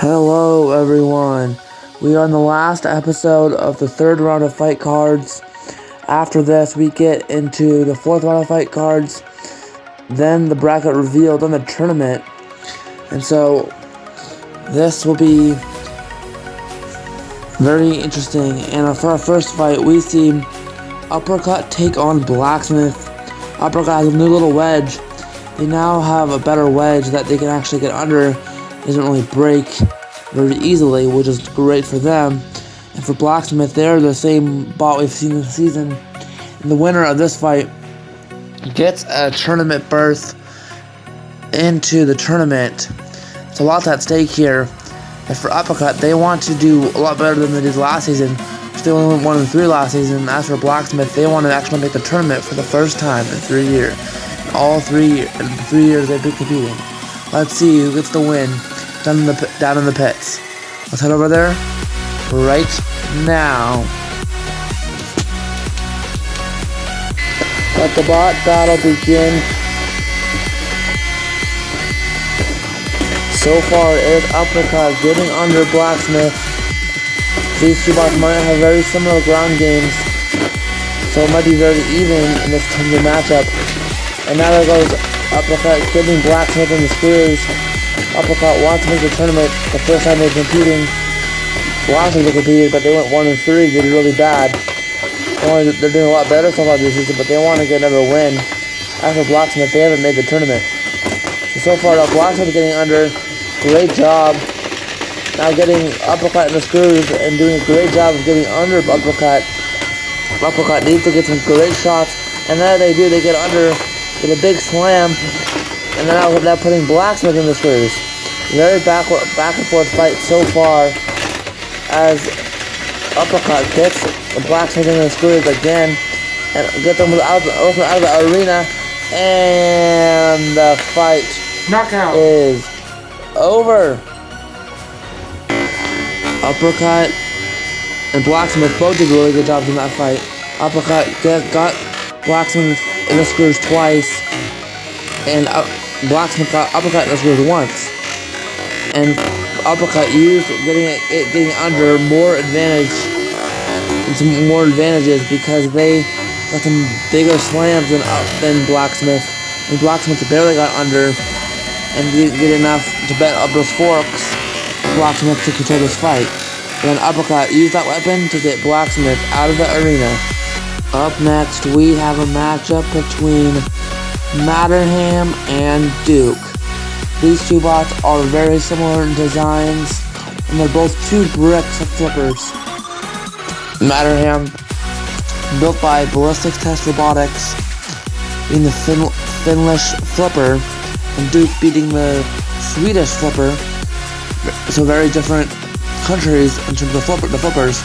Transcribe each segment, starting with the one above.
Hello everyone, we are on the last episode of the third round of fight cards. After this we get into the fourth round of fight cards, then the bracket reveal, then the tournament. And so this will be very interesting. And for our first fight we see Uppercut take on Blacksmith. Uppercut has a new little wedge. They now have a better wedge that they can actually get under. Doesn't really break very easily, which is great for them. And for Blacksmith, they're the same bot we've seen this season. And the winner of this fight gets a tournament berth into the tournament. It's a lot at stake here. And for Uppercut, they want to do a lot better than they did last season. They only went 1-3 last season. As for Blacksmith, they want to actually make the tournament for the first time in 3 years. All 3 years they've been competing. Let's see who gets the win down in the pits. Let's head over there right now. Let the bot battle begin. So far, it is Uppercut getting under Blacksmith. These two bots might have very similar ground games, so it might be very even in this matchup. And now there goes Uppercut getting Blacksmith in the screws. Uppercut wants to make the tournament the first time they're competing. Last year they competed, but they went 1-3, they did really bad. They're doing a lot better so far this season, but they want to get another win. After Blacksmith, they haven't made the tournament. So far, Blacksmith is getting under. Great job. Now getting Uppercut in the screws and doing a great job of getting under Uppercut. Uppercut needs to get some great shots, and there they do. They get under with a big slam, and then now putting Blacksmith in the screws. Very back and forth fight so far, as Uppercut gets the Blacksmith in the screws again, and get them out of the arena, and the fight knockout is over. Uppercut and Blacksmith both did really good jobs in that fight. Uppercut got Blacksmith in the screws twice, and Blacksmith got Uppercut in the screws once. And Uppercut used getting under more advantage and some more advantages because they got some bigger slams than Blacksmith. And Blacksmith barely got under and didn't get enough to bet up those forks. Blacksmith to control this fight. And then Uppercut used that weapon to get Blacksmith out of the arena. Up next, we have a matchup between Mannerheim and Duke. These two bots are very similar in designs, and they're both two bricks of flippers. Mannerheim, built by Ballistics Test Robotics, being the Finnish flipper, and Duke beating the Swedish flipper. So very different countries in terms of the flippers.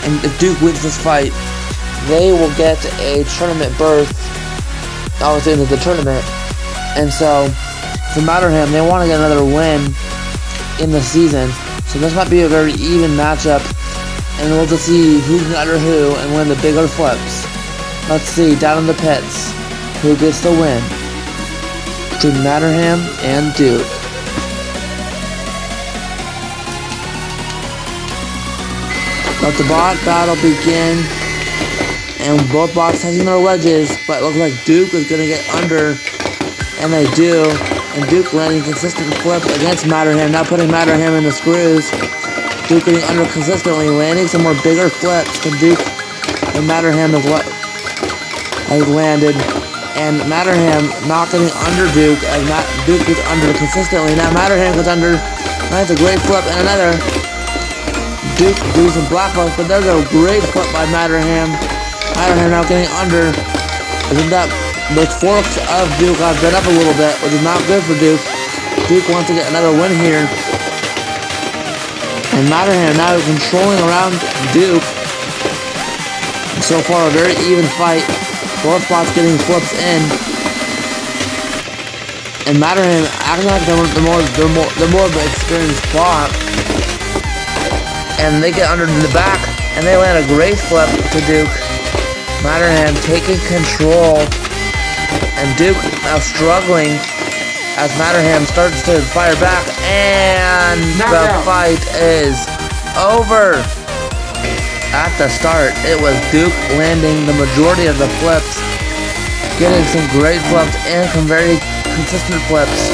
And if Duke wins this fight, they will get a tournament berth, obviously into the tournament. And so for Mannerheim, they want to get another win in the season. So this might be a very even matchup, and we'll just see who can under who and win the bigger flips. Let's see down in the pits who gets the win between Mannerheim and Duke. Let the bot battle begin, and both bots testing their wedges, but it looks like Duke is going to get under, and they do, and Duke landing consistent flip against Mannerheim, now putting Mannerheim in the screws. Duke getting under consistently, landing some more bigger flips than Duke and Mannerheim has landed, and Mannerheim not getting under Duke, as Duke gets under consistently. Now Mannerheim gets under, that's a great flip, and another. Duke doing some black ones, but there's a great flip by Mannerheim. Mannerheim now getting under. Isn't that those forks of Duke have been up a little bit, which is not good for Duke. Duke wants to get another win here. And Mannerheim now controlling around Duke. So far a very even fight. Both spots getting flips in. And Mannerheim acting like they're more of an experienced bot. And they get under to the back, and they land a great flip to Duke. Mannerheim taking control, and Duke now struggling as Mannerheim starts to fire back, and the fight is over. At the start, it was Duke landing the majority of the flips, getting some great flips and some very consistent flips.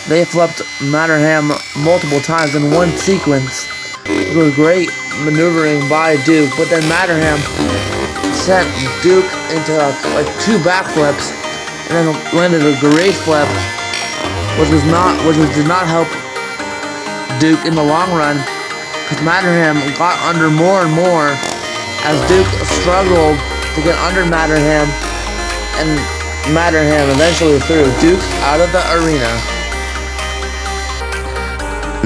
They flipped Mannerheim multiple times in one sequence. It was great maneuvering by Duke, but then Mannerheim sent Duke into like 2 backflips and then landed a great flip, which did not help Duke in the long run, because Mannerheim got under more and more as Duke struggled to get under Mannerheim, and Mannerheim eventually threw Duke out of the arena.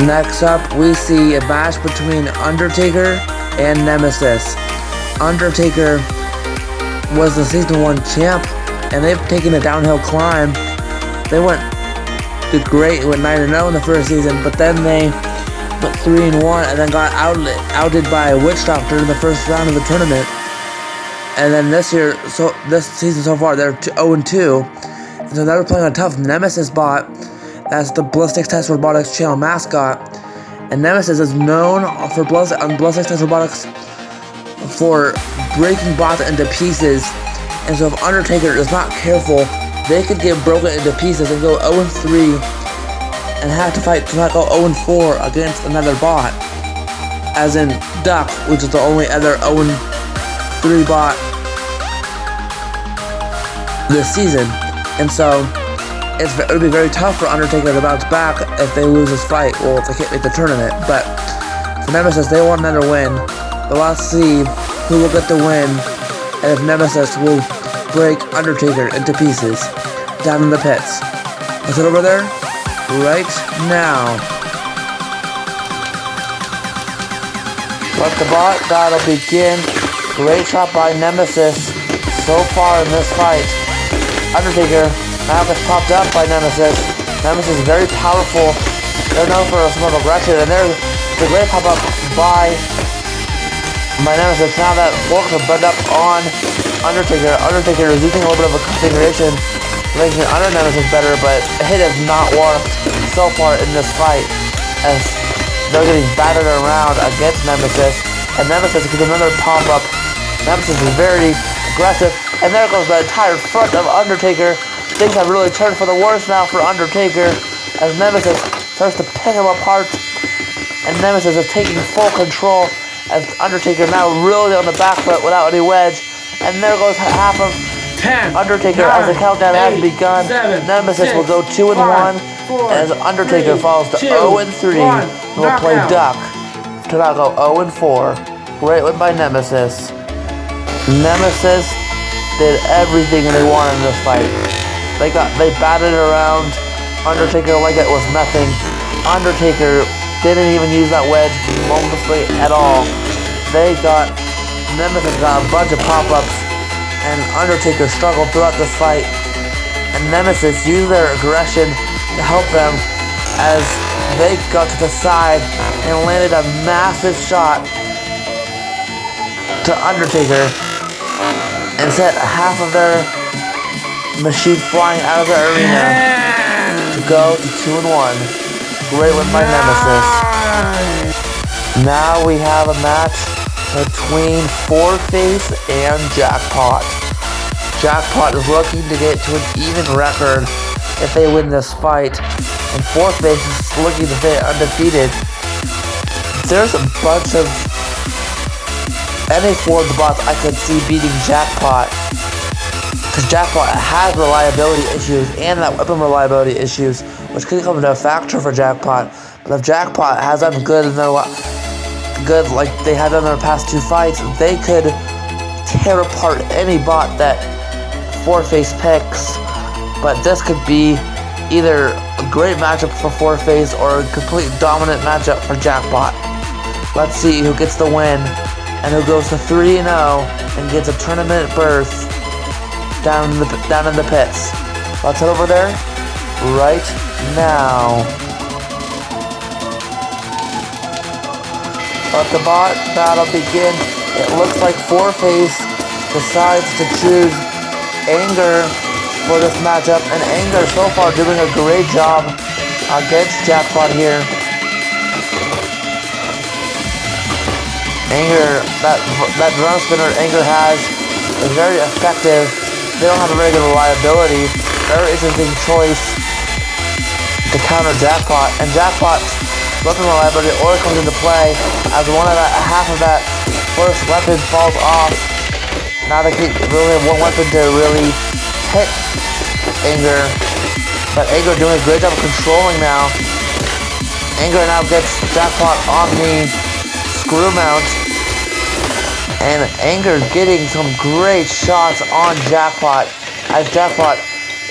Next up, we see a match between Undertaker and Nemesis. Undertaker was the Season 1 champ, and they've taken a downhill climb. They did great, went 9-0 in the first season, but then they went 3-1 and then got outed by a Witch Doctor in the first round of the tournament. And then this season so far, they're 0-2. And so they're playing a tough Nemesis bot. That's the Ballistic Test Robotics channel mascot. And Nemesis is known on Ballistic Test Robotics for breaking bots into pieces. And so if Undertaker is not careful, they could get broken into pieces and go 0-3 and have to fight to not go 0-4 against another bot. As in Duck, which is the only other 0-3 bot this season. And so it would be very tough for Undertaker to bounce back if they lose this fight, or if they can't make the tournament. But for Nemesis, they want another win. But let's see who will get the win, and if Nemesis will break Undertaker into pieces down in the pits. Let's head over there right now. Let the bot battle begin. Great shot by Nemesis so far in this fight. Undertaker now gets popped up by Nemesis. Nemesis is very powerful. They're known for some of aggression, and there's a great pop-up by Nemesis. Now that forks are bent up on Undertaker. Undertaker is using a little bit of a configuration, making under Nemesis better, but a hit has not worked so far in this fight, as they're getting battered around against Nemesis. And Nemesis gets another pop-up. Nemesis is very aggressive, and there goes the entire front of Undertaker. Things have really turned for the worse now for Undertaker, as Nemesis starts to pick him apart, and Nemesis is taking full control, as Undertaker now really on the back foot without any wedge, and there goes half of 10, Undertaker 9, as the countdown 8, has begun. 7, Nemesis 6, will go 2-1, 4, as Undertaker 3, falls to 2, 0-3, and will play knockout. Duck to now go 0-4. Great win by Nemesis. Nemesis did everything they wanted in this fight. They batted around Undertaker like it was nothing. Undertaker didn't even use that wedge momentously at all. Nemesis got a bunch of pop-ups, and Undertaker struggled throughout this fight. And Nemesis used their aggression to help them, as they got to the side and landed a massive shot to Undertaker and sent half of their machine flying out of the arena to go to 2-1. Great win by Nemesis. Now we have a match between Four-Face and Jackpot. Jackpot is looking to get to an even record if they win this fight, and Four-Face is looking to stay undefeated. There's a bunch of any four of the bots I could see beating Jackpot, because Jackpot has reliability issues and that weapon reliability issues, which could come into a factor for Jackpot. But if Jackpot has done good like they have done in their past 2 fights, they could tear apart any bot that Four-Face picks. But this could be either a great matchup for Four-Face or a complete dominant matchup for Jackpot. Let's see who gets the win and who goes to 3-0 and gets a tournament berth down in the pits. Let's head over there right now. Let the bot battle begin. It looks like Four-Face decides to choose Anger for this matchup, and Anger so far doing a great job against Jackpot here. Anger, that drum spinner Anger has is very effective. They don't have a very good reliability. Very interesting choice to counter Jackpot, and Jackpot's weapon reliability always comes into play as half of that first weapon falls off. Now they really have one weapon to really hit Anger, but Anger doing a great job of controlling now. Anger now gets Jackpot on the screw mount, and Anger getting some great shots on Jackpot as Jackpot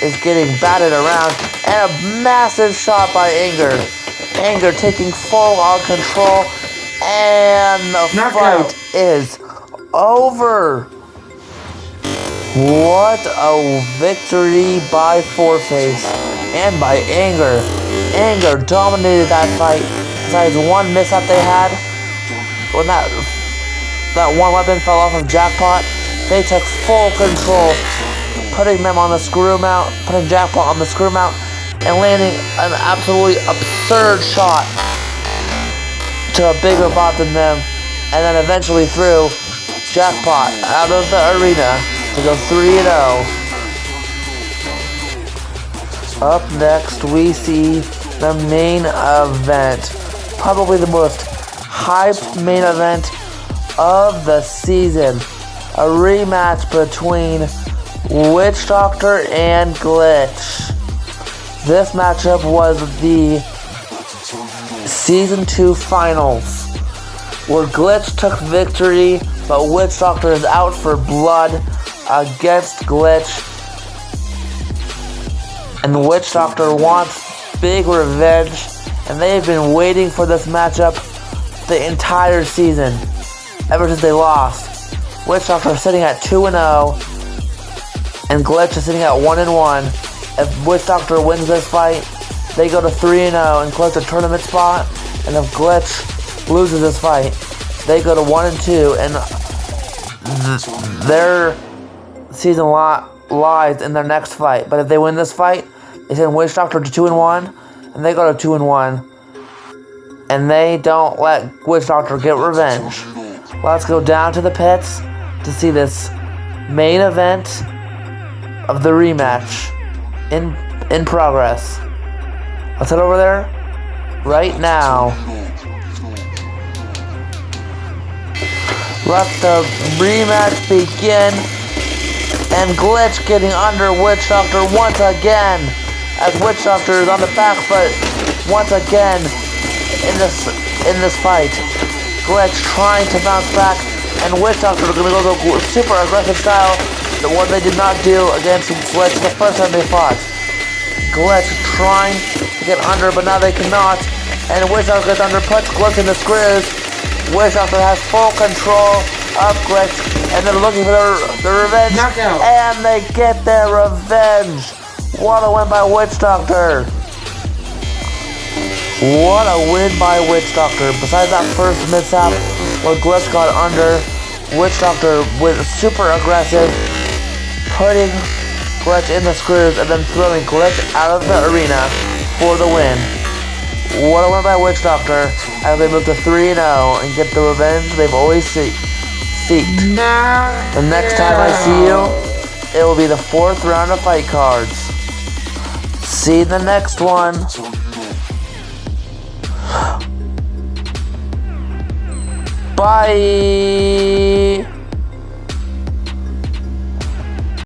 is getting batted around, and a massive shot by Anger. Anger taking full on control, and the fight is over. What a victory by Fourface and by Anger. Anger dominated that fight. Besides one mishap they had, when that one weapon fell off of Jackpot, they took full control, putting them on the screw mount, putting Jackpot on the screw mount, and landing an absolutely absurd shot to a bigger bot than them, and then eventually threw Jackpot out of the arena to go 3-0. Up next, we see the main event. Probably the most hyped main event of the season. A rematch between Witch Doctor and Glitch. This matchup was the Season 2 Finals, where Glitch took victory, but Witch Doctor is out for blood against Glitch. And the Witch Doctor wants big revenge, and they've been waiting for this matchup the entire season, ever since they lost. Witch Doctor is sitting at 2-0, and Glitch is sitting at 1-1. If Witch Doctor wins this fight, they go to 3-0 and close the tournament spot. And if Glitch loses this fight, they go to 1-2, and their season lies in their next fight. But if they win this fight, they send Witch Doctor to 2-1, and they go to 2-1, and they don't let Witch Doctor get revenge. Let's go down to the pits to see this main event of the rematch in progress. Let's head over there right now. Let the rematch begin, and Glitch getting under Witch Doctor once again, as Witch Doctor is on the back foot once again in this fight. Glitch trying to bounce back, and Witch Doctor is going to go the super aggressive style, the one they did not do against Glitch the first time they fought. Glitch trying to get under, but now they cannot, and Witch Doctor gets under, puts Glitch in the screws. Witch Doctor has full control of Glitch, and they're looking for their revenge. Knockout. And they get their revenge. What a win by Witch Doctor. What a win by Witch Doctor. Besides that first mishap where Glitch got under, Witch Doctor was super aggressive, putting Glitch in the screws and then throwing Glitch out of the arena for the win. What a win by Witch Doctor as they move to 3-0 and get the revenge they've always seeked. The next time I see you, it will be the 4th round of fight cards. See you in the next one. Bye.